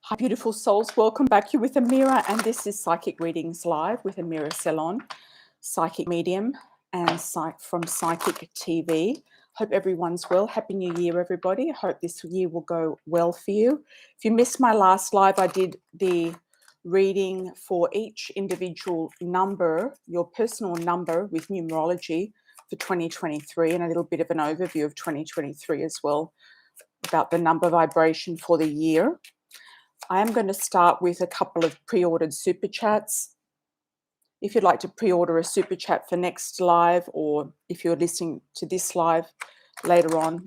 Hi, beautiful souls. Welcome back. You're with Amira, and this is Psychic Readings Live with Amira Salon, Psychic Medium, and from Psychic TV. Hope everyone's well. Happy New Year, everybody. I hope this year will go well for you. If you missed my last live, I did the reading for each individual number, your personal number with numerology for 2023, and a little bit of an overview of 2023 as well, about the number vibration for the year. I am going to start with a couple of pre-ordered super chats. If you'd like to pre-order a super chat for next live, or if you're listening to this live later on,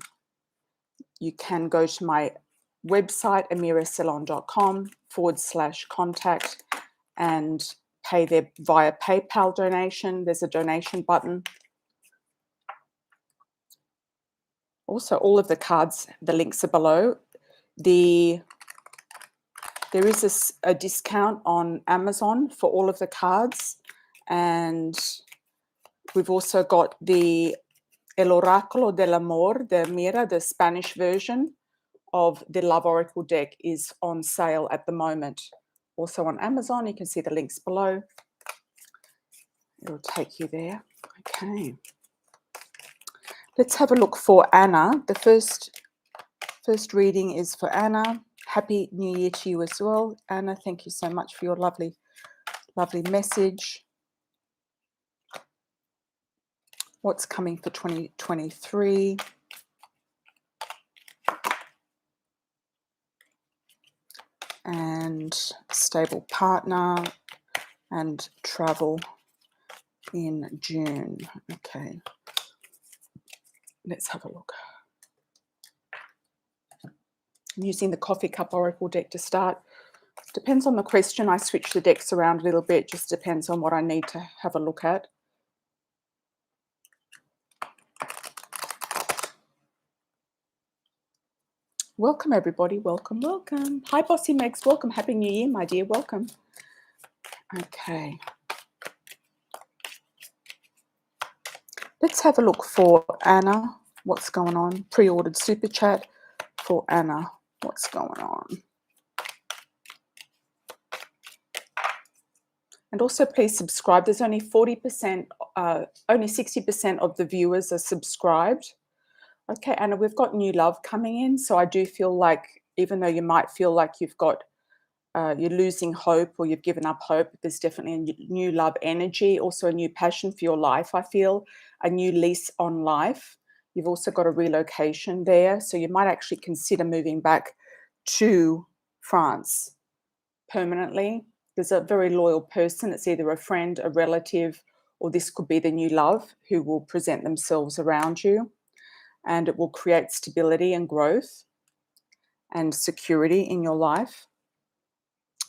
you can go to my website, amirasalon.com/contact, and pay there via PayPal donation. There's a donation button. Also, all of the cards, the links are below. There is a discount on Amazon for all of the cards, and we've also got the El Oráculo del Amor de Amira, the Spanish version of the Love Oracle deck, is on sale at the moment. Also on Amazon, you can see the links below. It'll take you there. Okay. Let's have a look for Anna. The first reading is for Anna. Happy New Year to you as well, Anna. Thank you so much for your lovely message. What's coming for 2023? And stable partner and travel in June. Okay. Let's have a look. I'm using the Coffee Cup Oracle deck to start. Depends on the question. I switch the decks around a little bit. Just depends on what I need to have a look at. Welcome, everybody. Welcome, welcome. Hi, Bossy Megs. Welcome. Happy New Year, my dear. Welcome. Okay. Let's have a look for Anna. What's going on? Pre-ordered super chat for Anna. What's going on? And also, please subscribe. There's only 40%, only 60% of the viewers are subscribed. Okay, Anna, we've got new love coming in. So I do feel like, even though you might feel like you've got, you're losing hope or you've given up hope, there's definitely a new love energy, also a new passion for your life, I feel, a new lease on life. You've also got a relocation there. So you might actually consider moving back to France permanently. There's a very loyal person. It's either a friend, a relative, or this could be the new love who will present themselves around you. And it will create stability and growth and security in your life.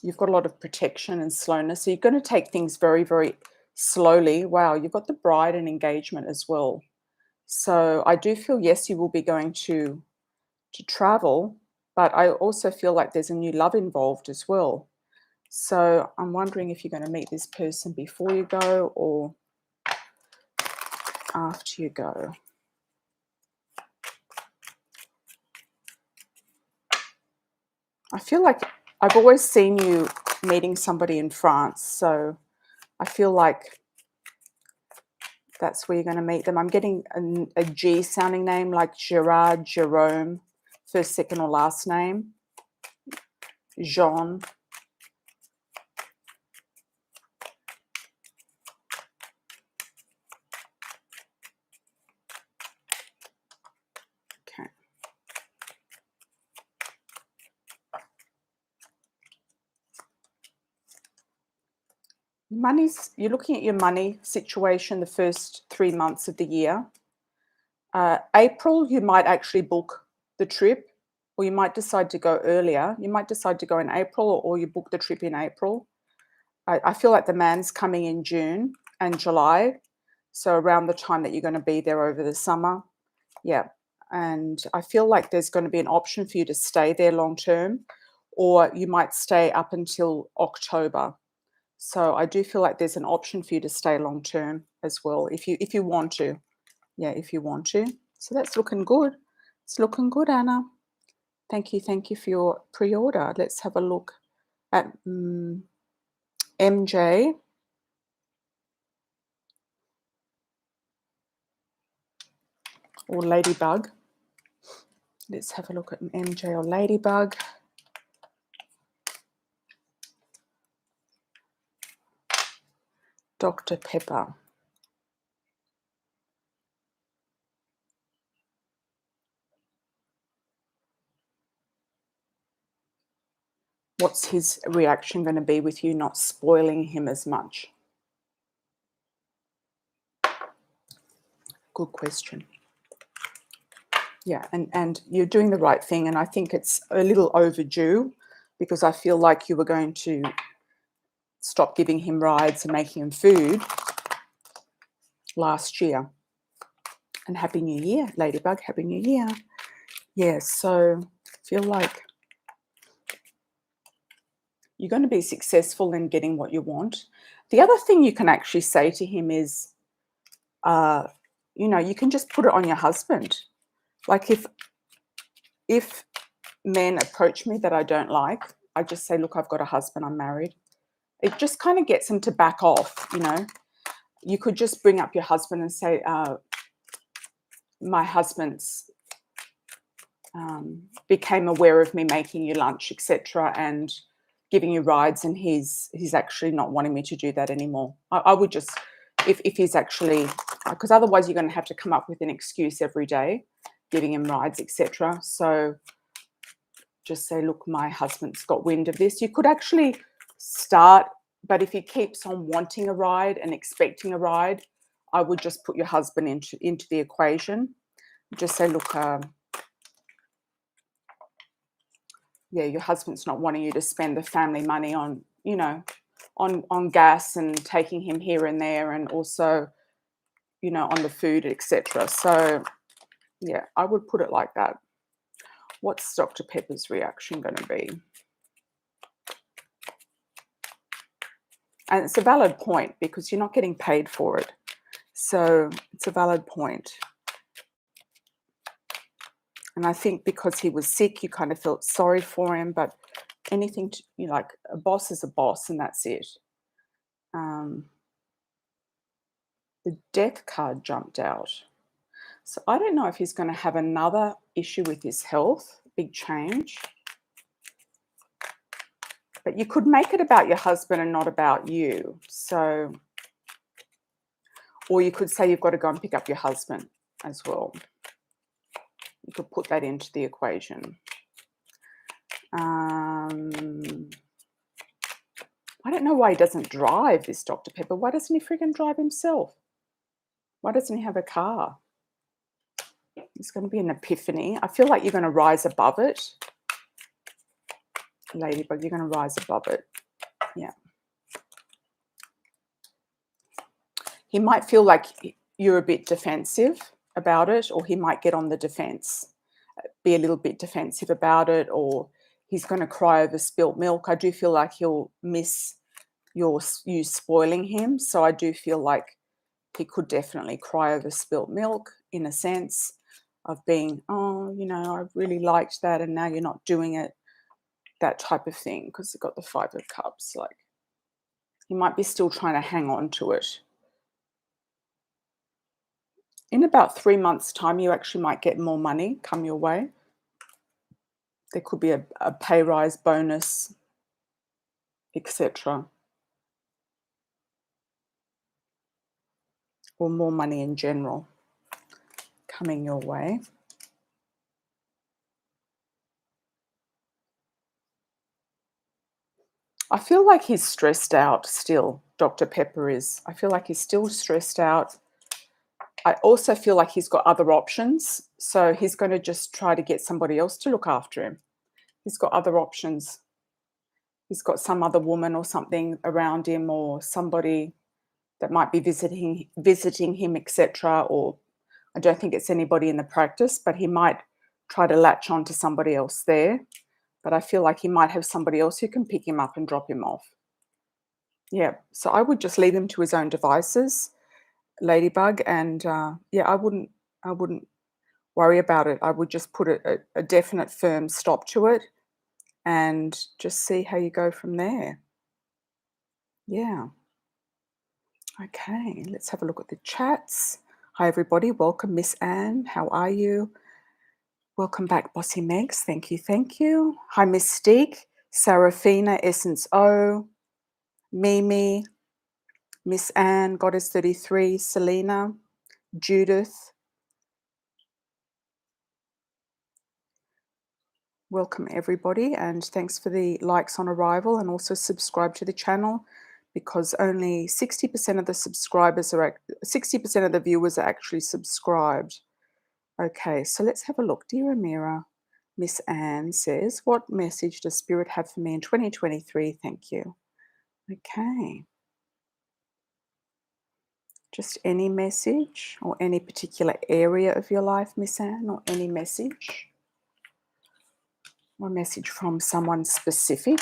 You've got a lot of protection and slowness. So you're going to take things very, very slowly. Wow, you've got the bride and engagement as well. So I do feel, yes, you will be going to travel, but I also feel like there's a new love involved as well. So I'm wondering if you're going to meet this person before you go or after you go. I feel like I've always seen you meeting somebody in France, so I feel like that's where you're going to meet them. I'm getting a G sounding name like Gerard, Jerome, first, second, or last name. Jean. Okay. You're looking at your money situation the first 3 months of the year. April, you might actually book the trip, or you might decide to go earlier. You might decide to go in April, or you book the trip in April. I feel like the man's coming in June and July, so around the time that you're going to be there over the summer. Yeah, and I feel like there's going to be an option for you to stay there long term, or you might stay up until October. So I do feel like there's an option for you to stay long term as well, if you want to. Yeah, if you want to. So that's looking good. It's looking good, Anna. Thank you for your pre-order. Let's have a look at MJ or Ladybug. Let's have a look at MJ or Ladybug. Dr. Pepper. What's his reaction going to be with you not spoiling him as much? Good question. Yeah, and you're doing the right thing, and I think it's a little overdue, because I feel like you were going to stop giving him rides and making him food last year. And Happy New Year, Ladybug, Happy New Year. Yeah, so I feel like you're going to be successful in getting what you want. The other thing you can actually say to him is, you can just put it on your husband. Like if men approach me that I don't like, I just say, look, I've got a husband, I'm married. It just kind of gets them to back off, You could just bring up your husband and say, my husband's became aware of me making you lunch, etc., and giving you rides, and he's actually not wanting me to do that anymore. I would just, if he's actually, because otherwise you're going to have to come up with an excuse every day, giving him rides, etc. So just say, look, my husband's got wind of this. You could actually start, but if he keeps on wanting a ride and expecting a ride, I would just put your husband into the equation. Just say, look, yeah, your husband's not wanting you to spend the family money on, on gas and taking him here and there, and also, on the food, etc. So, yeah, I would put it like that. What's Dr. Pepper's reaction going to be? And it's a valid point, because you're not getting paid for it. So it's a valid point. And I think because he was sick, you kind of felt sorry for him, but anything, like a boss is a boss, and that's it. The death card jumped out. So I don't know if he's going to have another issue with his health, big change. But you could make it about your husband and not about you. So, or you could say you've got to go and pick up your husband as well. You could put that into the equation. I don't know why he doesn't drive, this Dr. Pepper. Why doesn't he friggin' drive himself? Why doesn't he have a car? It's going to be an epiphany. I feel like you're going to rise above it. Ladybug, you're going to rise above it. Yeah. He might feel like you're a bit defensive about it, or he might get on the defense, be a little bit defensive about it, or he's going to cry over spilt milk. I do feel like he'll miss you spoiling him. So I do feel like he could definitely cry over spilt milk, in a sense of being, oh, I really liked that, and now you're not doing it, that type of thing, because you've got the 5 of Cups. Like, he might be still trying to hang on to it. In about 3 months' time, you actually might get more money come your way. There could be a pay rise, bonus, etc. Or more money in general coming your way. I feel like he's stressed out still, Dr. Pepper is. I feel like he's still stressed out. I also feel like he's got other options. So he's going to just try to get somebody else to look after him. He's got other options. He's got some other woman or something around him, or somebody that might be visiting him, etc. Or I don't think it's anybody in the practice, but he might try to latch on to somebody else there. But I feel like he might have somebody else who can pick him up and drop him off. Yeah, so I would just leave him to his own devices, Ladybug, and yeah, I wouldn't worry about it. I would just put a definite firm stop to it and just see how you go from there. Yeah. Okay, let's have a look at the chats. Hi, everybody. Welcome, Miss Anne. How are you? Welcome back, Bossy Megs. Thank you. Thank you. Hi, Mystique, Sarafina, Essence O, Mimi, Miss Anne, Goddess 33, Selena, Judith. Welcome, everybody, and thanks for the likes on arrival, and also subscribe to the channel, because only 60% of the subscribers are 60% of the viewers are actually subscribed. Okay, so let's have a look. Dear Amira, Miss Anne says, what message does Spirit have for me in 2023? Thank you. Okay. Just any message or any particular area of your life, Miss Anne, or any message? Or a message from someone specific?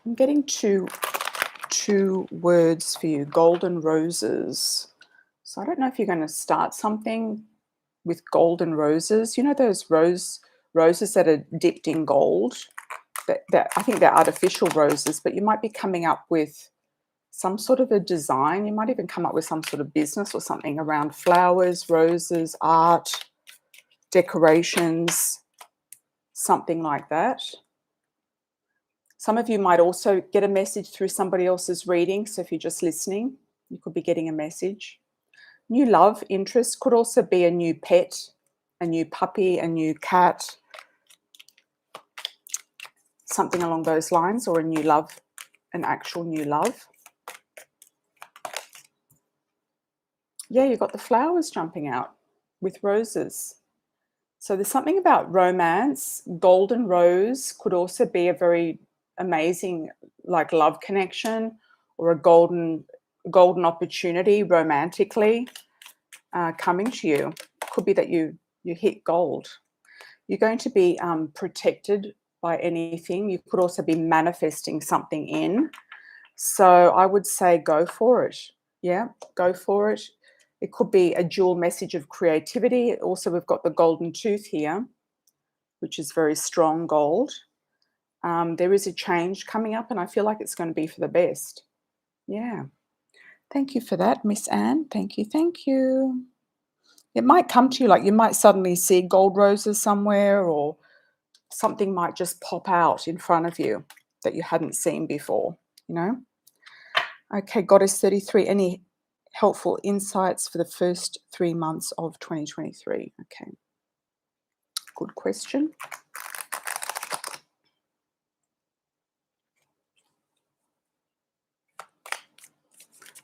I'm getting two words for you, golden roses. So I don't know if you're going to start something with golden roses. You know those roses that are dipped in gold? That I think they're artificial roses, but you might be coming up with some sort of a design. You might even come up with some sort of business or something around flowers, roses, art, decorations, something like that. Some of you might also get a message through somebody else's reading. So if you're just listening, you could be getting a message. New love interest could also be a new pet, a new puppy, a new cat, something along those lines, or a new love, an actual new love. Yeah, you've got the flowers jumping out with roses. So there's something about romance. Golden rose could also be a very amazing, like, love connection, or a golden opportunity romantically coming to you. Could be that you hit gold. You're going to be protected by anything. You could also be manifesting something in. So I would say go for it. Yeah, go for it. It could be a dual message of creativity. Also, we've got the golden tooth here, which is very strong gold. There is a change coming up, and I feel like it's going to be for the best. Yeah. Thank you for that, Miss Anne. Thank you. Thank you. It might come to you, like you might suddenly see gold roses somewhere, or something might just pop out in front of you that you hadn't seen before, you know? Okay, Goddess 33, any helpful insights for the first 3 months of 2023? Okay, good question.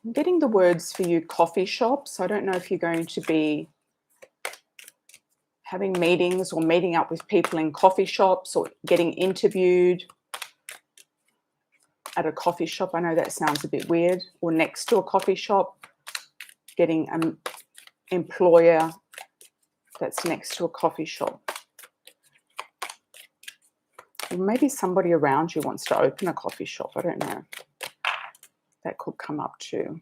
I'm getting the words for you, coffee shops. I don't know if you're going to be having meetings or meeting up with people in coffee shops, or getting interviewed at a coffee shop. I know that sounds a bit weird. Or next to a coffee shop, getting an employer that's next to a coffee shop. Or maybe somebody around you wants to open a coffee shop. I don't know. That could come up too.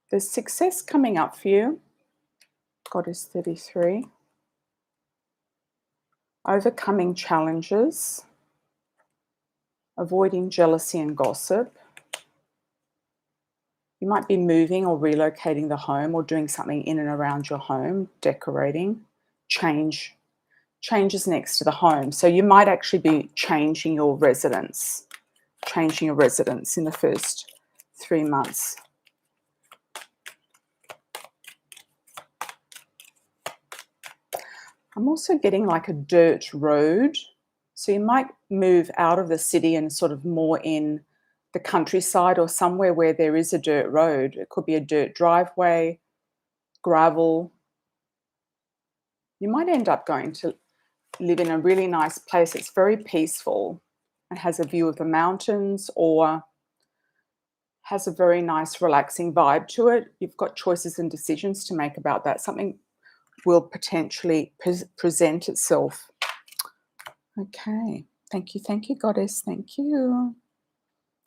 There's success coming up for you, Goddess 33. Overcoming challenges, avoiding jealousy and gossip. You might be moving or relocating the home, or doing something in and around your home, decorating. Changes next to the home. So you might actually be changing your residence in the first 3 months. I'm also getting like a dirt road. So you might move out of the city and sort of more in the countryside, or somewhere where there is a dirt road. It could be a dirt driveway, gravel. You might end up going to live in a really nice place. It's very peaceful and has a view of the mountains, or has a very nice relaxing vibe to it. You've got choices and decisions to make about that. Something will potentially present itself. Okay. Thank you, Goddess. Thank you.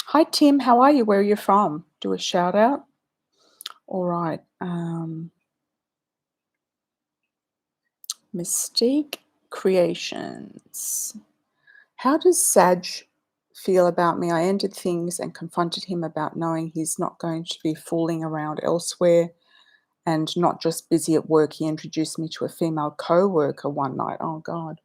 Hi, Tim. How are you? Where are you from? Do a shout out. All right. Mystique Creations. How does Sag feel about me? I ended things and confronted him about knowing he's not going to be fooling around elsewhere and not just busy at work. He introduced me to a female co-worker one night. Oh, God.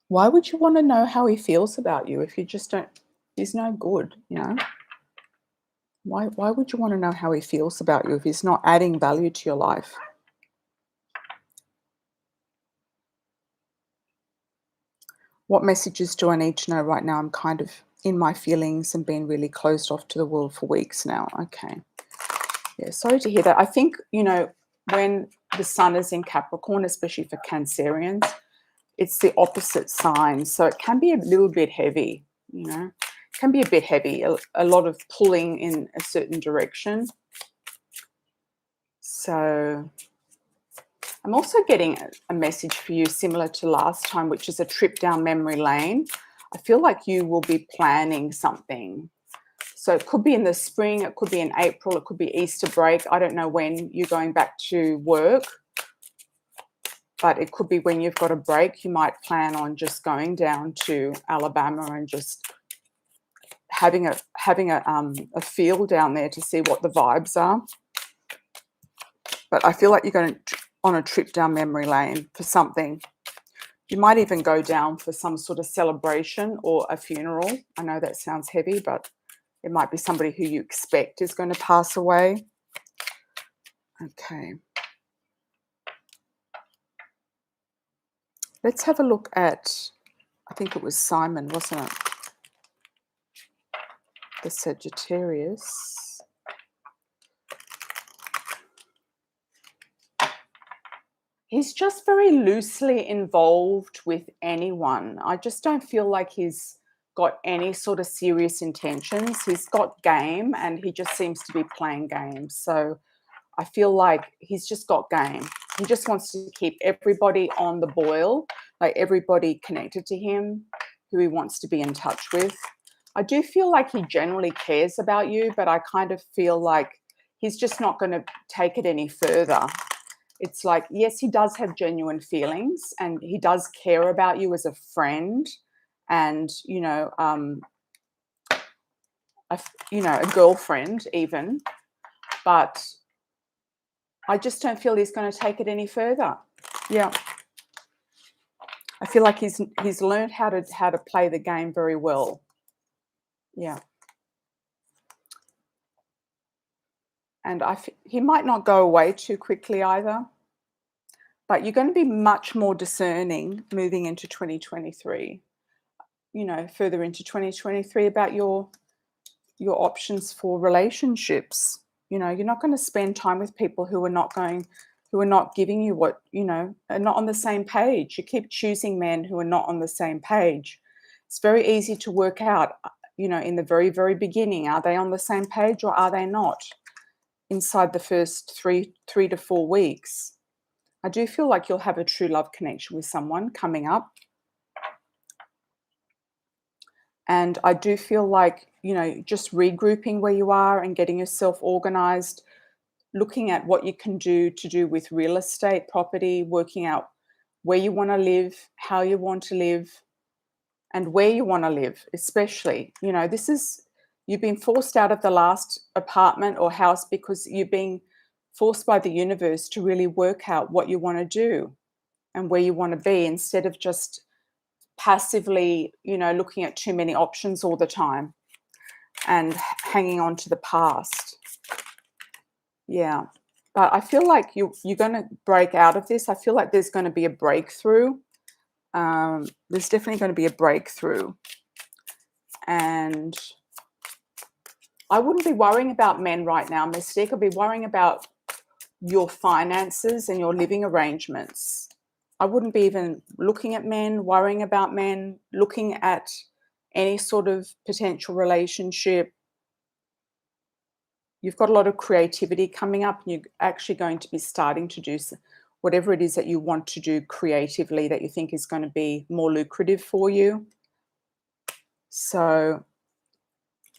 Why would you want to know how he feels about you if you just don't, he's no good, you know? Why would you want to know how he feels about you if he's not adding value to your life? What messages do I need to know right now? I'm kind of in my feelings and being really closed off to the world for weeks now. Okay. Yeah, sorry to hear that. I think, you know, when the sun is in Capricorn, especially for Cancerians, it's the opposite sign. So it can be a little bit heavy, you know, it can be a bit heavy, a lot of pulling in a certain direction. So I'm also getting a message for you similar to last time, which is a trip down memory lane. I feel like you will be planning something. So it could be in the spring, it could be in April, it could be Easter break. I don't know when you're going back to work, but it could be when you've got a break. You might plan on just going down to Alabama and just having a feel down there to see what the vibes are. But I feel like you're going on a trip down memory lane for something. You might even go down for some sort of celebration or a funeral. I know that sounds heavy, but it might be somebody who you expect is going to pass away. Okay. Let's have a look at, I think it was Simon, wasn't it? The Sagittarius. He's just very loosely involved with anyone. I just don't feel like he's got any sort of serious intentions. He's got game and he just seems to be playing games. So I feel like he's just got game. He just wants to keep everybody on the boil, like everybody connected to him who he wants to be in touch with. I do feel like he generally cares about you, but I kind of feel like he's just not going to take it any further. It's like, yes, he does have genuine feelings and he does care about you as a friend and, you know, a girlfriend even, but I just don't feel he's going to take it any further. Yeah. I feel like he's learned how to play the game very well. Yeah. And he might not go away too quickly either. But you're going to be much more discerning moving into 2023. You know, further into 2023 about your options for relationships. You know, you're not going to spend time with people who are not giving you what, you know, are not on the same page. You keep choosing men who are not on the same page. It's very easy to work out, you know, in the very, very beginning, are they on the same page or are they not? Inside the first three to 4 weeks. I do feel like you'll have a true love connection with someone coming up. And I do feel like, you know, just regrouping where you are and getting yourself organized, looking at what you can do with real estate, property, working out where you want to live, how you want to live, and where you want to live, especially. You know, you've been forced out of the last apartment or house because you're being forced by the universe to really work out what you want to do and where you want to be instead of just passively, you know, looking at too many options all the time and hanging on to the past. Yeah. But I feel like you're going to break out of this. I feel like there's going to be a breakthrough. There's definitely going to be a breakthrough. And I wouldn't be worrying about men right now, Mystique. I'd be worrying about your finances and your living arrangements. I wouldn't be even looking at men, worrying about men, looking at any sort of potential relationship. You've got a lot of creativity coming up and you're actually going to be starting to do whatever it is that you want to do creatively that you think is going to be more lucrative for you. So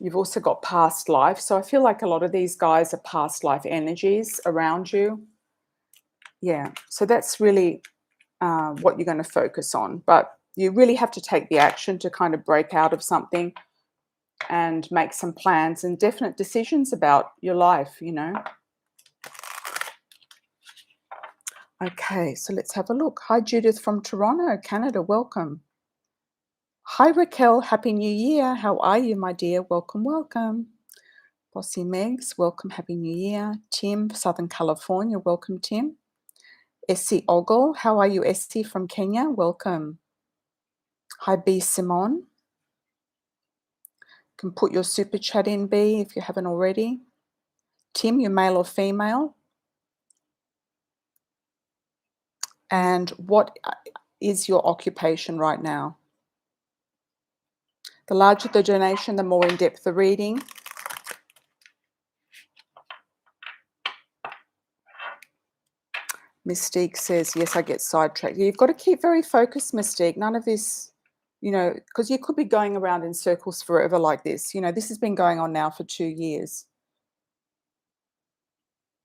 you've also got past life. So I feel like a lot of these guys are past life energies around you. Yeah, so that's really what you're going to focus on. But you really have to take the action to kind of break out of something and make some plans and definite decisions about your life, you know. Okay, so let's have a look. Hi, Judith from Toronto, Canada. Welcome. Hi, Raquel. Happy New Year. How are you, my dear? Welcome, welcome. Bossy Megs, welcome. Happy New Year. Tim, Southern California. Welcome, Tim. Essie Ogle. How are you, Essie from Kenya? Welcome. Hi, B. Simon. You can put your super chat in, B, if you haven't already. Tim, you're male or female? And what is your occupation right now? The larger the donation, the more in-depth the reading. Mystique says, yes, I get sidetracked. You've got to keep very focused, Mystique. None of this, you know, because you could be going around in circles forever like this. You know, this has been going on now for 2 years.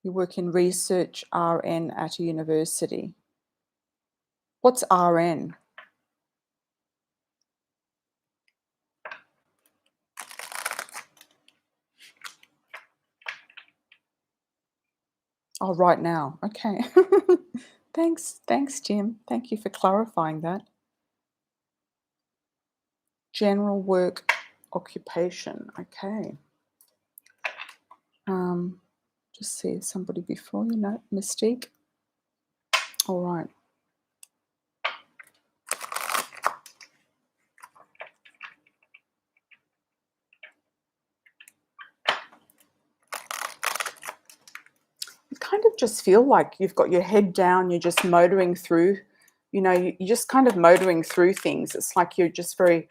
You work in research RN at a university. What's RN? Oh, right now. Okay. Thanks, Jim. Thank you for clarifying that. General work occupation. Okay. Just see somebody before you know, Mystique. All right. You kind of just feel like you've got your head down, you're just motoring through, you know, you're just kind of motoring through things. It's like you're just very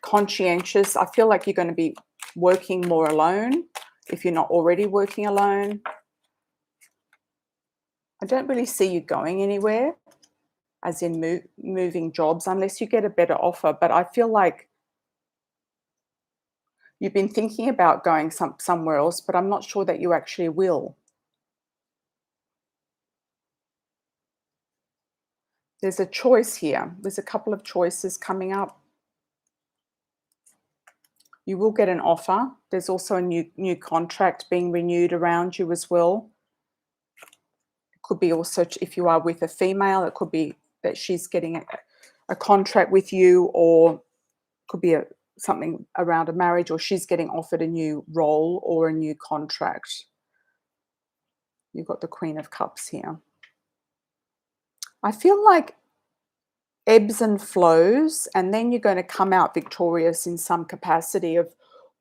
conscientious. I feel like you're going to be working more alone if you're not already working alone. I don't really see you going anywhere, as in moving jobs, unless you get a better offer. But I feel like you've been thinking about going somewhere else, but I'm not sure that you actually will. There's a choice here. There's a couple of choices coming up. You will get an offer. There's also a new contract being renewed around you as well. It could be also, if you are with a female, it could be that she's getting a contract with you, or could be something around a marriage, or she's getting offered a new role or a new contract. You've got the Queen of Cups here. I feel like ebbs and flows, and then you're going to come out victorious in some capacity of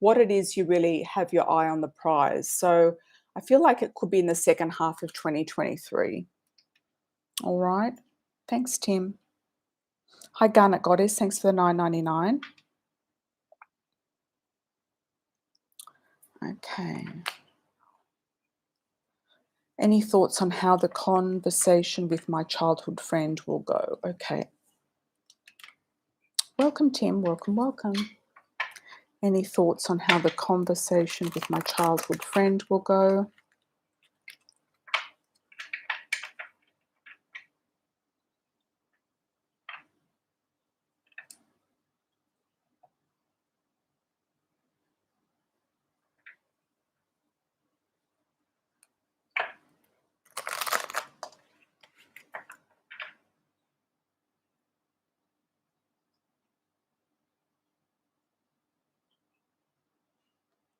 what it is you really have your eye on the prize. So I feel like it could be in the second half of 2023. All right. Thanks, Tim. Hi, Garnet Goddess. Thanks for the $9.99. Okay. Any thoughts on how the conversation with my childhood friend will go? Okay. Welcome, Tim. Welcome, welcome. Any thoughts on how the conversation with my childhood friend will go?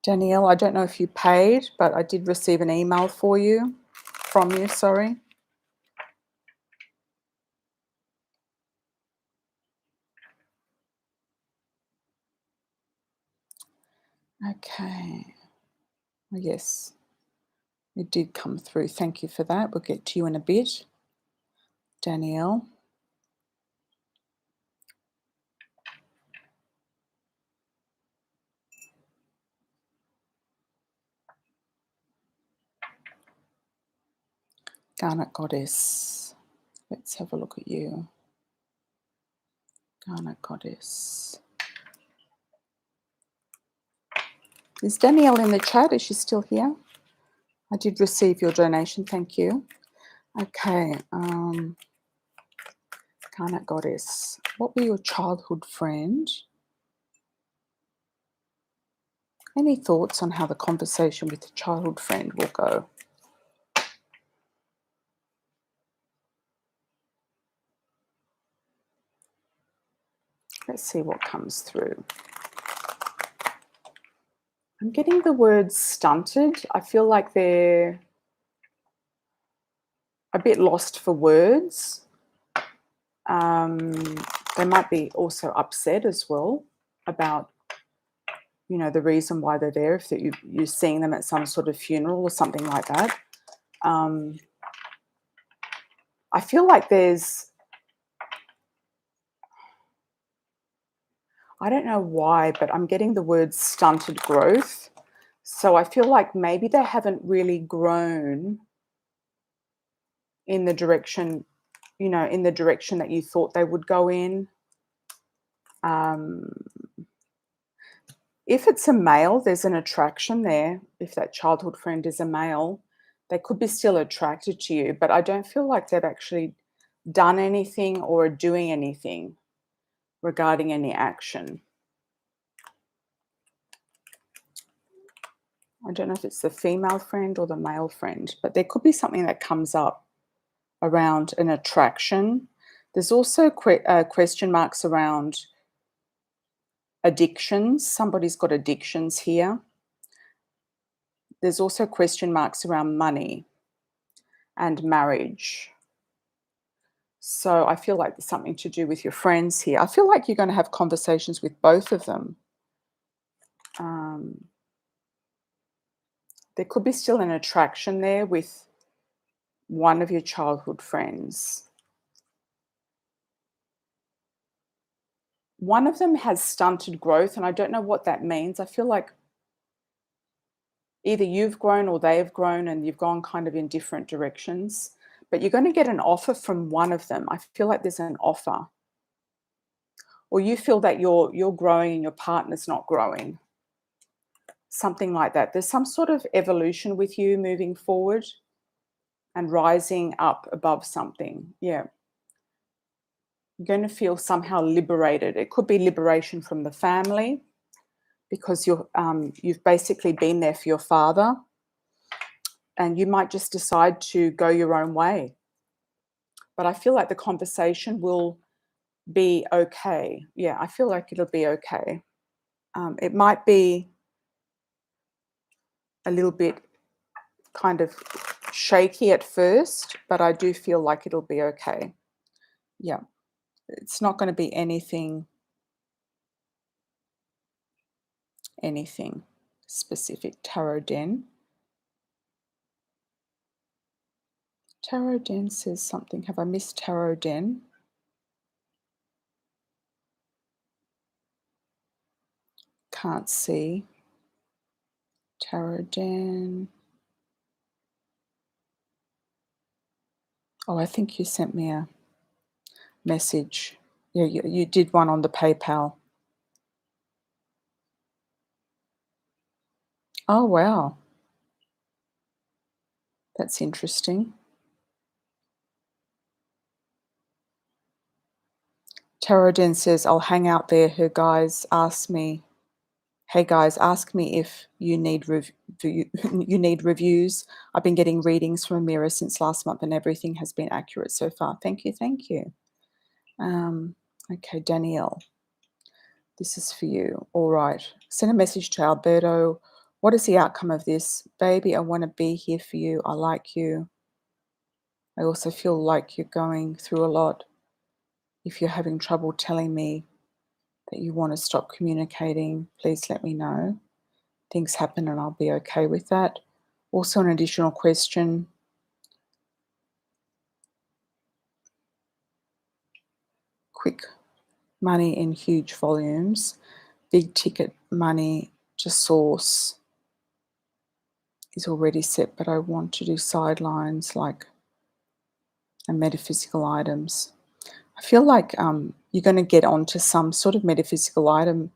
Danielle, I don't know if you paid, but I did receive an email from you, sorry. Okay. Yes, it did come through. Thank you for that. We'll get to you in a bit, Danielle. Garnet Goddess. Let's have a look at you. Garnet Goddess. Is Danielle in the chat? Is she still here? I did receive your donation. Thank you. Okay. Garnet Goddess. What were your childhood friend? Any thoughts on how the conversation with the childhood friend will go? Let's see what comes through. I'm getting the word stunted. I feel like they're a bit lost for words. They might be also upset as well about, you know, the reason why they're there, if you're seeing them at some sort of funeral or something like that. I feel like there's, I don't know why, but I'm getting the word stunted growth. So I feel like maybe they haven't really grown in the direction, you know, in the direction that you thought they would go in. If it's a male, there's an attraction there. If that childhood friend is a male, they could be still attracted to you, but I don't feel like they've actually done anything or are doing anything regarding any action. I don't know if it's the female friend or the male friend, but there could be something that comes up around an attraction. There's also question marks around addictions. Somebody's got addictions here. There's also question marks around money and marriage. So I feel like there's something to do with your friends here. I feel like you're going to have conversations with both of them. There could be still an attraction there with one of your childhood friends. One of them has stunted growth, and I don't know what that means. I feel like either you've grown or they have grown and you've gone kind of in different directions, but you're going to get an offer from one of them. I feel like there's an offer. Or you feel that you're growing and your partner's not growing. Something like that. There's some sort of evolution with you moving forward and rising up above something. Yeah. You're going to feel somehow liberated. It could be liberation from the family because you've basically been there for your father, and you might just decide to go your own way. But I feel like the conversation will be okay. Yeah, I feel like it'll be okay. It might be a little bit kind of shaky at first, but I do feel like it'll be okay. Yeah, it's not going to be anything specific. Tarot Den. Tarot Den says something. Have I missed Tarot Den? Can't see. Tarot Den. Oh, I think you sent me a message. Yeah, you did one on the PayPal. Oh, wow. That's interesting. Tarot Den says, I'll hang out there. Hey guys, ask me if you need you need reviews. I've been getting readings from Amira since last month and everything has been accurate so far. Thank you. Okay, Danielle, this is for you. All right. Send a message to Alberto. What is the outcome of this? Baby, I want to be here for you. I like you. I also feel like you're going through a lot. If you're having trouble telling me that you want to stop communicating, please let me know. Things happen and I'll be okay with that. Also, an additional question. Quick money in huge volumes, big ticket money to source is already set, but I want to do sidelines like and metaphysical items. I feel like you're going to get onto some sort of metaphysical item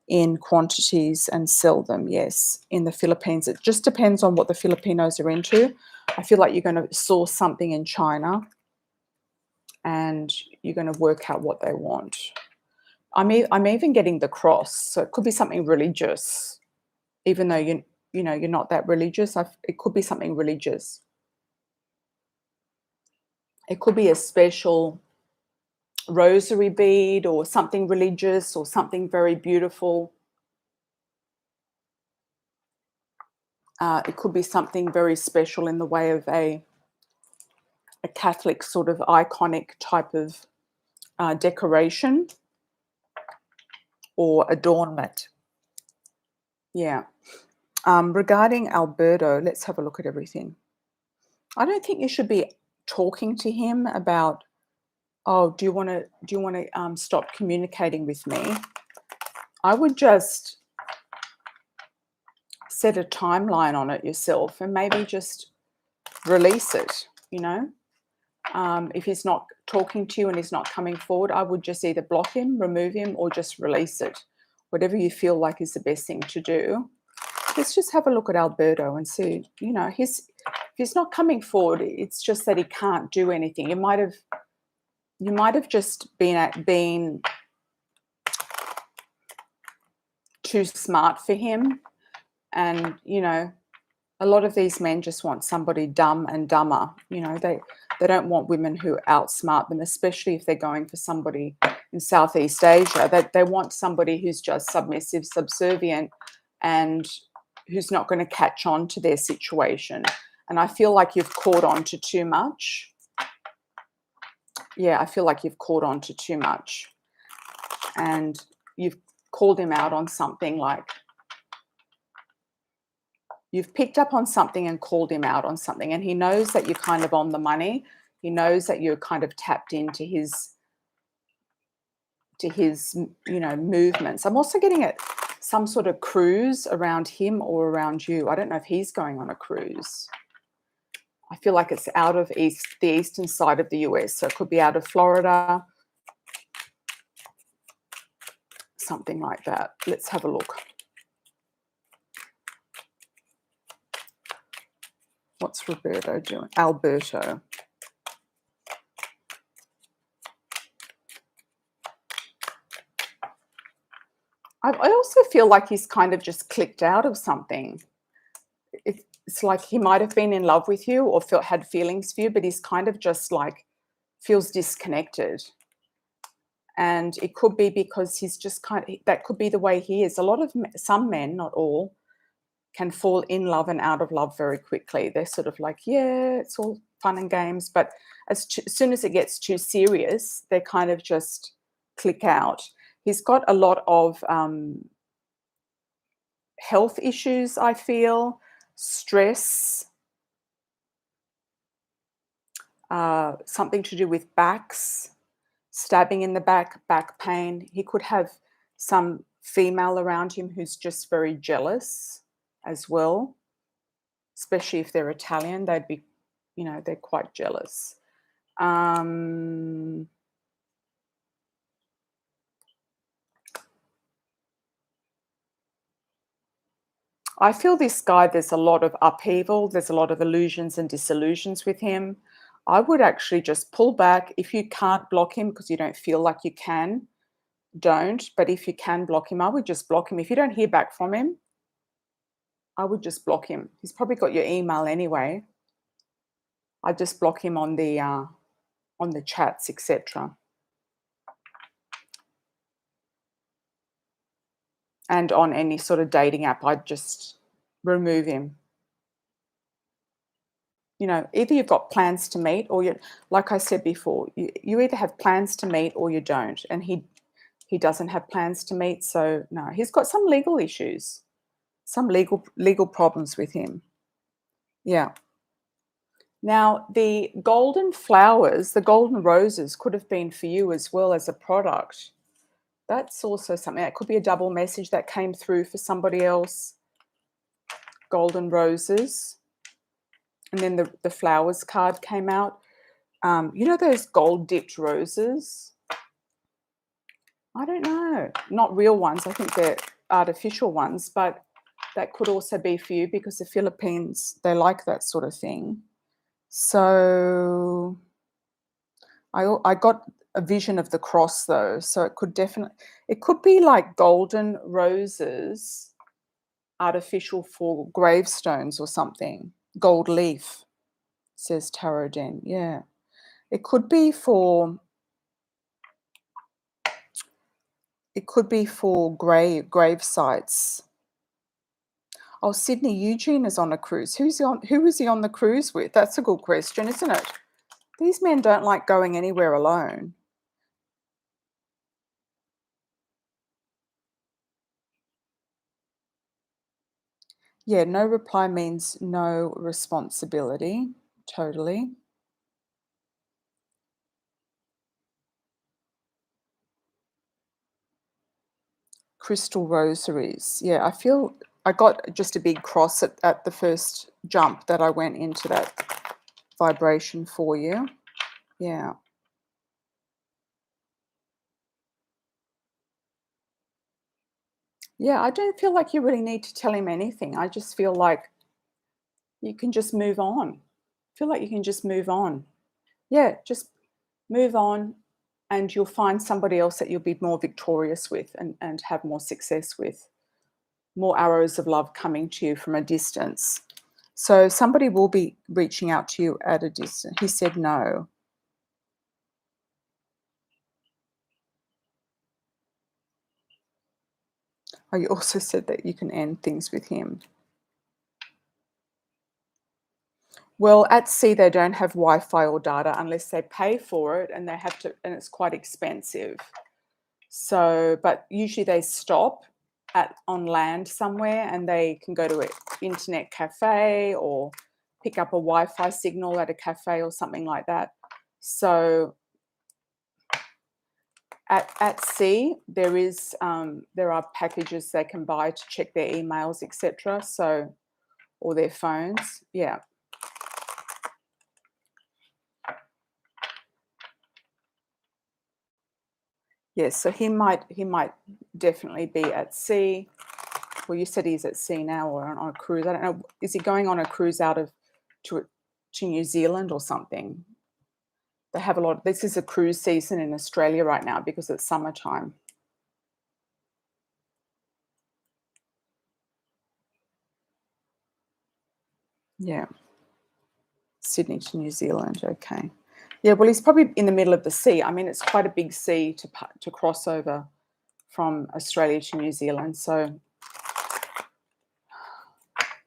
in quantities and sell them, yes, in the Philippines. It just depends on what the Filipinos are into. I feel like you're going to source something in China and you're going to work out what they want. I'm even getting the cross, so it could be something religious, even though you're not that religious. It could be something religious. It could be a special rosary bead or something religious or something very beautiful. It could be something very special in the way of a Catholic sort of iconic type of decoration or adornment. Yeah. Regarding Alberto, let's have a look at everything. I don't think you should be talking to him about, oh, do you want to stop communicating with me? I would just set a timeline on it yourself and maybe just release it, If he's not talking to you and he's not coming forward, I would just either block him, remove him, or just release it. Whatever you feel like is the best thing to do. Let's just have a look at Alberto and see, if he's not coming forward, it's just that he can't do anything. You might have just been too smart for him. And, a lot of these men just want somebody dumb and dumber. They don't want women who outsmart them, especially if they're going for somebody in Southeast Asia. They want somebody who's just submissive, subservient, and who's not going to catch on to their situation. And I feel like you've caught on to too much. Yeah, I feel like you've caught on to too much. And you've called him out on something, like you've picked up on something and called him out on something, and he knows that you're kind of on the money. He knows that you're kind of tapped into his movements. I'm also getting at some sort of cruise around him or around you. I don't know if he's going on a cruise. I feel like it's out of the eastern side of the US, so it could be out of Florida, something like that. Let's have a look. What's Roberto doing? Alberto. I also feel like he's kind of just clicked out of something. It's like he might have been in love with you or had feelings for you, but he's kind of just like feels disconnected. And it could be because he's just that could be the way he is. Some men, not all, can fall in love and out of love very quickly. They're sort of like, yeah, it's all fun and games. But as soon as it gets too serious, they kind of just click out. He's got a lot of health issues, I feel, stress, something to do with backs, stabbing in the back pain. He could have some female around him who's just very jealous as well, especially if they're Italian. They'd be, they're quite jealous. I feel this guy, there's a lot of upheaval. There's a lot of illusions and disillusions with him. I would actually just pull back. If you can't block him because you don't feel like you can, don't. But if you can block him, I would just block him. If you don't hear back from him, I would just block him. He's probably got your email anyway. I just block him on the chats, etc. And on any sort of dating app, I'd just remove him. Either you've got plans to meet or like I said before, you either have plans to meet or you don't. And he doesn't have plans to meet. So no, he's got some legal issues, some legal problems with him. Yeah. Now, the golden flowers, the golden roses could have been for you as well as a product. That's also something. That could be a double message that came through for somebody else. Golden roses. And then the flowers card came out. You know those gold dipped roses? I don't know, not real ones. I think they're artificial ones, but that could also be for you because the Philippines, they like that sort of thing. So I got a vision of the cross though, so it could be like golden roses, artificial for gravestones or something. Gold leaf, says Tarot Den. Yeah, it could be for grave sites. Oh, Sydney Eugene is on a cruise. Who is he on the cruise with? That's a good question, isn't it? These men don't like going anywhere alone. Yeah, no reply means no responsibility. Totally. Crystal rosaries. Yeah, I feel I got just a big cross at the first jump that I went into that vibration for you. Yeah. Yeah, I don't feel like you really need to tell him anything. I just feel like you can just move on. I feel like you can just move on. Yeah, just move on and you'll find somebody else that you'll be more victorious with and have more success with. More arrows of love coming to you from a distance. So somebody will be reaching out to you at a distance. He said no. Oh, you also said that you can end things with him. Well, at sea, they don't have Wi-Fi or data unless they pay for it, and they have to, and it's quite expensive. So, but usually they stop on land somewhere, and they can go to an internet cafe or pick up a Wi-Fi signal at a cafe or something like that. So, at sea, there are packages they can buy to check their emails, etc. So, or their phones. Yeah. Yes, so he might definitely be at sea. Well, you said he's at sea now or on a cruise. I don't know. Is he going on a cruise to New Zealand or something? They have a lot. This is a cruise season in Australia right now because it's summertime. Yeah. Sydney to New Zealand. Okay. Yeah, well, he's probably in the middle of the sea. I mean, it's quite a big sea to cross over from Australia to New Zealand. So,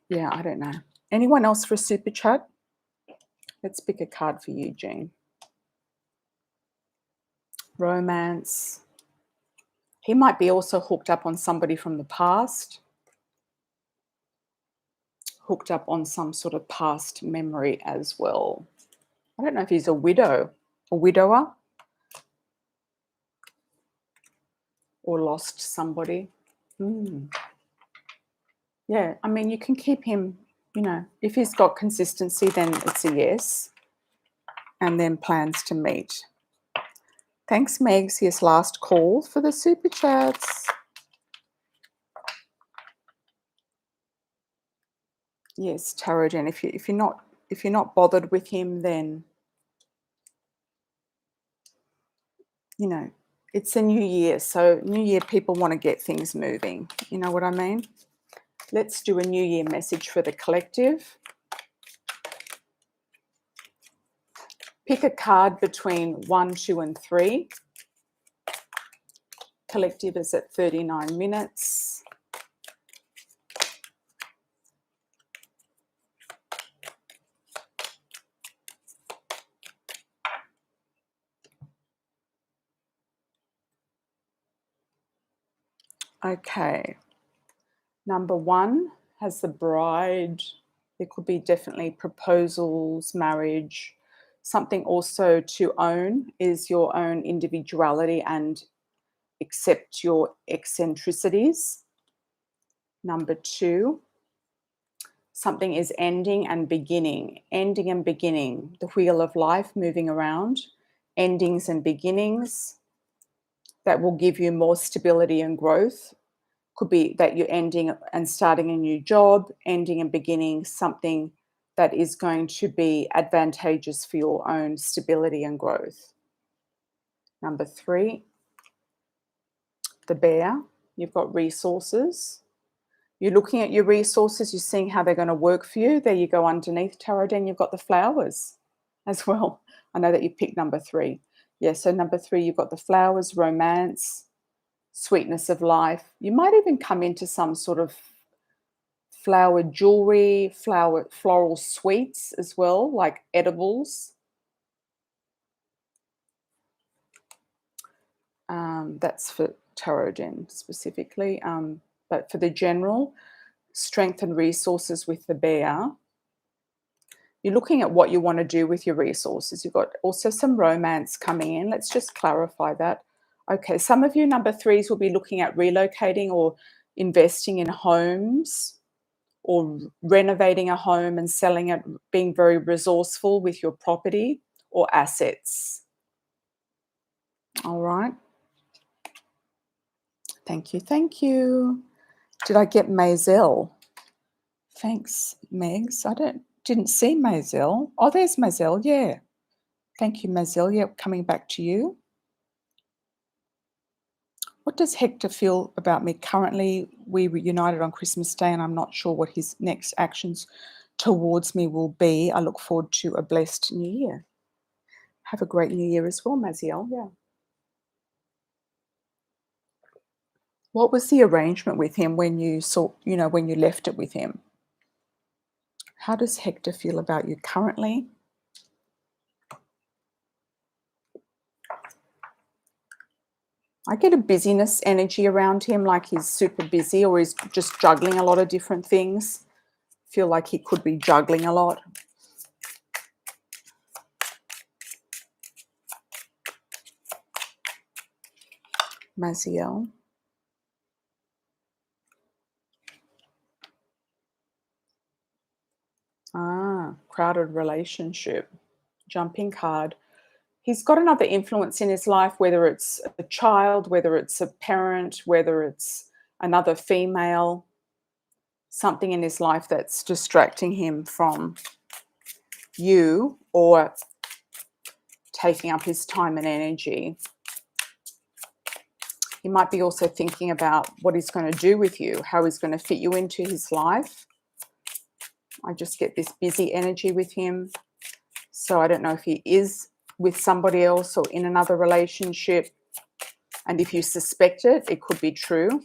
yeah, I don't know. Anyone else for a super chat? Let's pick a card for Eugene. Romance. He might be also hooked up on somebody from the past, hooked up on some sort of past memory as well. I don't know if he's a widower, or lost somebody. Yeah, I mean, you can keep him, if he's got consistency, then it's a yes. And then plans to meet. Thanks, Megs. Here's last call for the super chats. Yes, Tarot Jen, if you're not bothered with him, then it's a new year. So new year people want to get things moving. You know what I mean? Let's do a new year message for the collective. Pick a card between 1, 2, and 3. Collective is at 39 minutes. Okay. Number 1 has the bride. There could be definitely proposals, marriage. Something also to own is your own individuality and accept your eccentricities. Number 2, Something is ending and beginning, the wheel of life moving around, endings and beginnings that will give you more stability and growth. Could be that you're ending and starting a new job, ending and beginning something that is going to be advantageous for your own stability and growth. Number 3, the bear. You've got resources. You're looking at your resources, you're seeing how they're going to work for you. There you go underneath tarot, and you've got the flowers as well. I know that you picked number 3. Yeah, so number 3, you've got the flowers, romance, sweetness of life. You might even come into some sort of flower jewelry, floral sweets as well, like edibles. That's for tarot den specifically. But for the general, strength and resources with the bear. You're looking at what you want to do with your resources. You've got also some romance coming in. Let's just clarify that. Okay, some of you number 3s will be looking at relocating or investing in homes or renovating a home and selling it, being very resourceful with your property or assets. All right. Thank you. Thank you. Did I get Maisiel? Thanks, Megs. Didn't see Maisiel. Oh, there's Maisiel. Yeah. Thank you, Massiel. Yeah, coming back to you. What does Hector feel about me currently? We were united on Christmas Day, and I'm not sure what his next actions towards me will be. I look forward to a blessed new year. Have a great new year as well, Massiel. Yeah. What was the arrangement with him when you saw, when you left it with him? How does Hector feel about you currently? I get a busyness energy around him, like he's super busy or he's just juggling a lot of different things. Feel like he could be juggling a lot. Massiel. Crowded relationship. Jumping card. He's got another influence in his life, whether it's a child, whether it's a parent, whether it's another female, something in his life that's distracting him from you or taking up his time and energy. He might be also thinking about what he's going to do with you, how he's going to fit you into his life. I just get this busy energy with him. So I don't know if he is with somebody else or in another relationship. And if you suspect it, it could be true.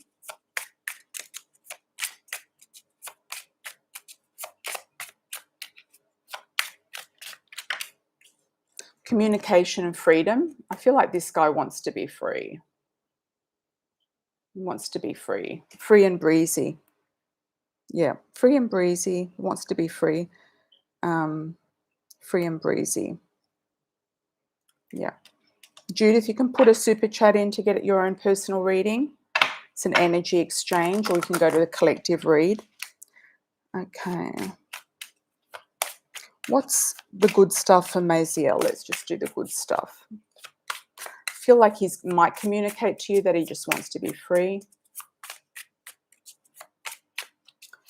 Communication and freedom. I feel like this guy wants to be free. He wants to be free. Free and breezy. Yeah, free and breezy. He wants to be free. Free and breezy. Yeah. Judith, you can put a super chat in to get your own personal reading. It's an energy exchange, or you can go to the collective read. Okay. What's the good stuff for Maisiel? Let's just do the good stuff. I feel like he might communicate to you that he just wants to be free.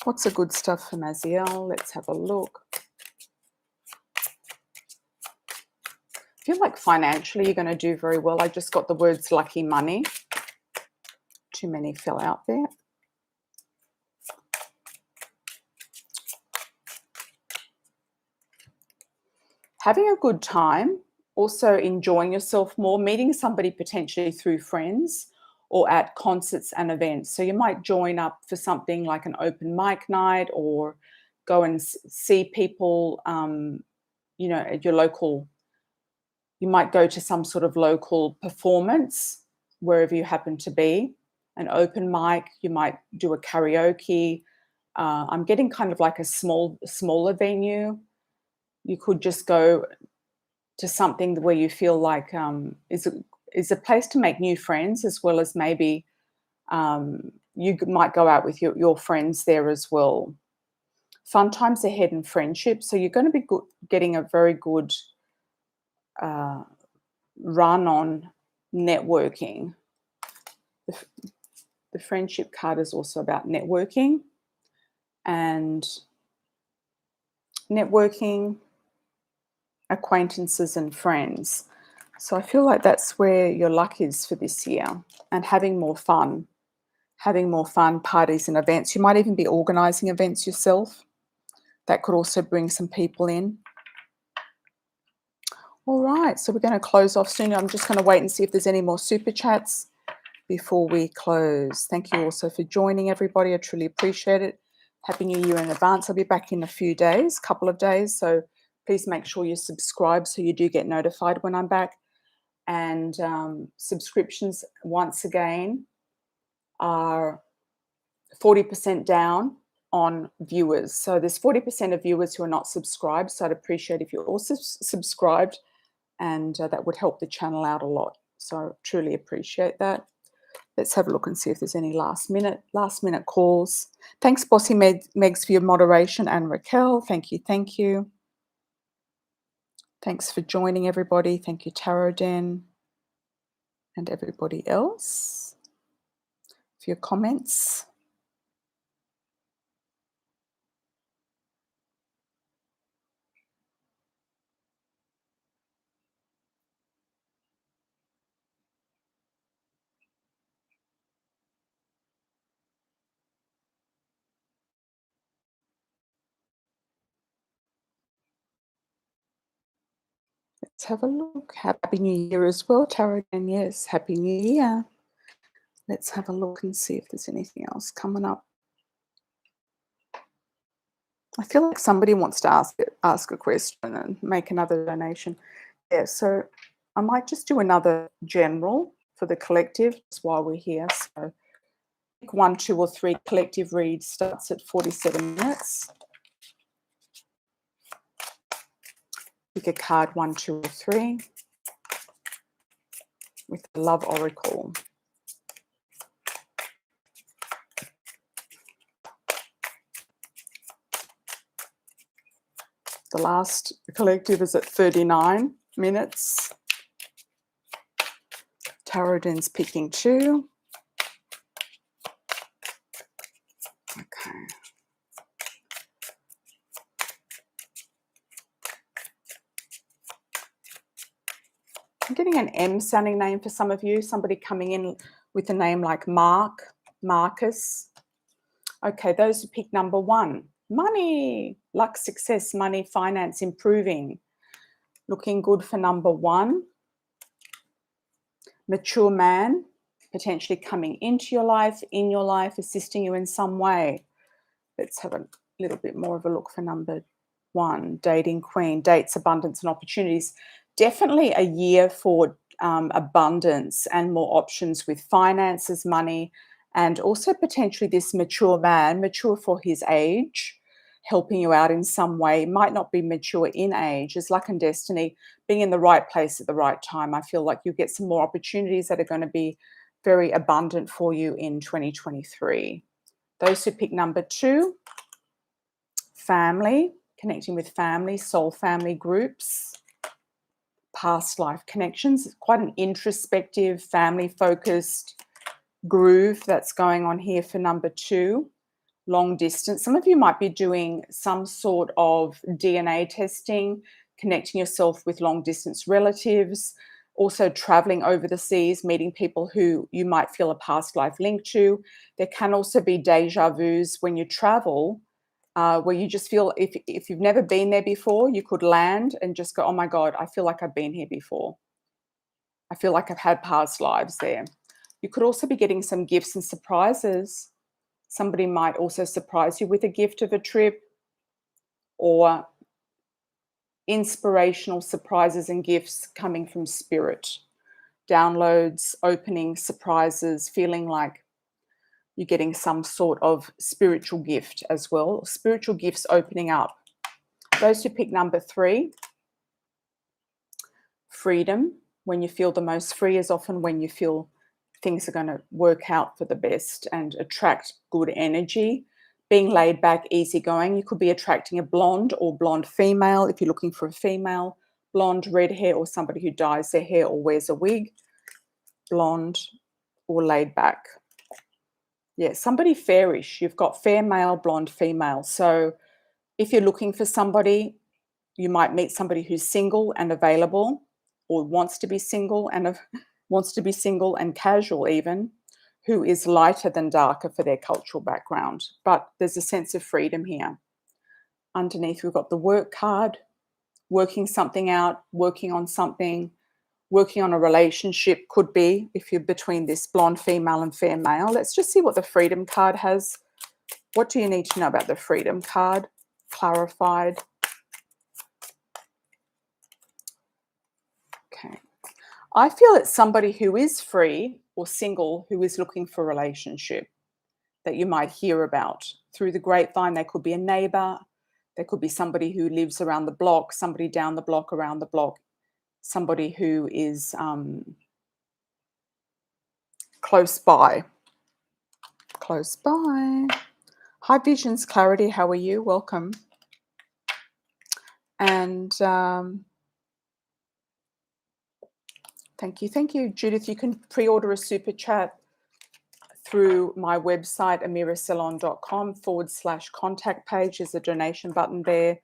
What's the good stuff for Maisiel? Let's have a look. I feel like financially you're going to do very well. I just got the words lucky money. Too many fell out there. Having a good time, also enjoying yourself more, meeting somebody potentially through friends or at concerts and events. So you might join up for something like an open mic night or go and see people, at your local. You might go to some sort of local performance wherever you happen to be, an open mic. You might do a karaoke. I'm getting kind of like a smaller venue. You could just go to something where you feel like is a place to make new friends, as well as maybe you might go out with your friends there as well. Fun times ahead in friendship. So you're going to be getting a very good run on networking. The friendship card is also about networking, and acquaintances and friends. So I feel like that's where your luck is for this year, and having more fun, parties and events. You might even be organizing events yourself. That could also bring some people in. All right, so we're going to close off soon. I'm just going to wait and see if there's any more super chats before we close. Thank you also for joining, everybody. I truly appreciate it. Happy New Year in advance. I'll be back in a few days, couple of days. So please make sure you subscribe so you do get notified when I'm back. And subscriptions, once again, are 40% down on viewers. So there's 40% of viewers who are not subscribed. So I'd appreciate if you're also subscribed, and that would help the channel out a lot. So I truly appreciate that. Let's have a look and see if there's any last minute calls. Thanks, Bossy Megs, for your moderation, and Raquel. Thank you. Thank you. Thanks for joining, everybody. Thank you, Tarot Den, and everybody else for your comments. Let's have a look. Happy New Year as well, Tarot Den. Yes, Happy New Year. Let's have a look and see if there's anything else coming up. I feel like somebody wants to ask a question and make another donation. Yeah, so I might just do another general for the collective just while we're here. So 1, 2, or 3 collective read starts at 47 minutes. Pick a card 1, 2, or 3 with the Love Oracle. The last collective is at 39 minutes. Tarot Den's picking 2. Okay. I'm getting an M sounding name for some of you. Somebody coming in with a name like Marcus. Okay, those who pick number 1. Money, luck, success, money, finance, improving. Looking good for number 1. Mature man, potentially coming into your life, in your life, assisting you in some way. Let's have a little bit more of a look for number 1. Dating queen, dates, abundance, and opportunities. Definitely a year for abundance and more options with finances, money, and also potentially this mature man, mature for his age, helping you out in some way. Might not be mature in age. It's luck and destiny, being in the right place at the right time. I feel like you get some more opportunities that are going to be very abundant for you in 2023. Those who pick number 2, family, connecting with family, soul family groups, past life connections. It's quite an introspective, family-focused groove that's going on here for number 2. Long distance. Some of you might be doing some sort of DNA testing, connecting yourself with long distance relatives, also traveling over the seas, meeting people who you might feel a past life link to. There can also be deja vus when you travel, where you just feel if you've never been there before, you could land and just go, oh my God, I feel like I've been here before. I feel like I've had past lives there. You could also be getting some gifts and surprises. Somebody might also surprise you with a gift of a trip, or inspirational surprises and gifts coming from spirit. Downloads, opening, surprises, feeling like you're getting some sort of spiritual gift as well. Spiritual gifts opening up. Those who pick number 3, freedom. When you feel the most free is often when you feel things are going to work out for the best and attract good energy. being laid back, easygoing. You could be attracting a blonde or blonde female if you're looking for a female. Blonde, red hair, or somebody who dyes their hair or wears a wig. Blonde or laid back. Yeah, somebody fairish. You've got fair male, blonde female. So if you're looking for somebody, you might meet somebody who's single and available, or wants to be single and casual even, who is lighter than darker for their cultural background. But there's a sense of freedom here. Underneath, we've got the work card, working something out, working on something, working on a relationship, could be if you're between this blonde female and fair male. Let's just see what the freedom card has. What do you need to know about the freedom card? Clarified. Okay. I feel it's somebody who is free or single who is looking for a relationship that you might hear about through the grapevine. They could be a neighbor. There could be somebody who lives around the block, somebody down the block, around the block, somebody who is close by. Close by. Hi, Visions Clarity. How are you? Welcome. And thank you. Thank you, Judith. You can pre-order a super chat through my website, amirasalon.com/contact page. There's a donation button there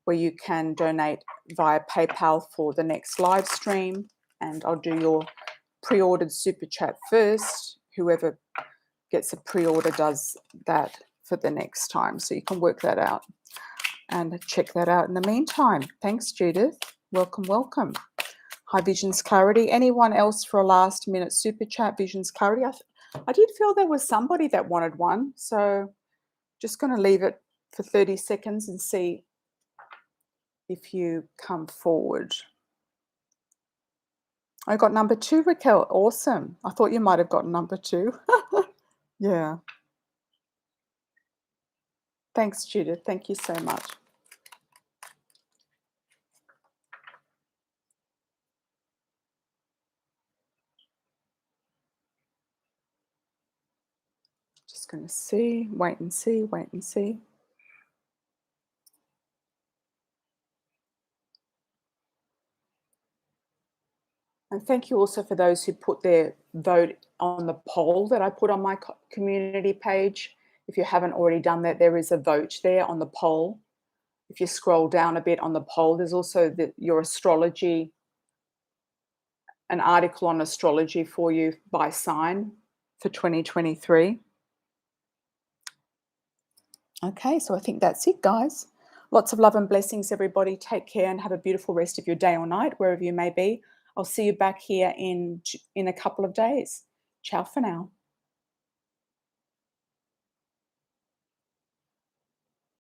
where you can donate via PayPal for the next live stream. And I'll do your pre-ordered super chat first. Whoever gets a pre-order does that for the next time. So you can work that out and check that out in the meantime. Thanks, Judith. Welcome, welcome. Hi, Visions Clarity. Anyone else for a last minute super chat? Visions Clarity. I did feel there was somebody that wanted one. So just going to leave it for 30 seconds and see if you come forward. I got number 2, Raquel. Awesome. I thought you might have gotten number 2. Yeah. Thanks, Judith. Thank you so much. Just going to see, wait and see, wait and see. And thank you also for those who put their vote on the poll that I put on my community page. If you haven't already done that, there is a vote there on the poll. If you scroll down a bit on the poll, there's also your astrology, an article on astrology for you by sign for 2023. Okay, so I think that's it, guys. Lots of love and blessings, everybody. Take care and have a beautiful rest of your day or night, wherever you may be. I'll see you back here in a couple of days. Ciao for now.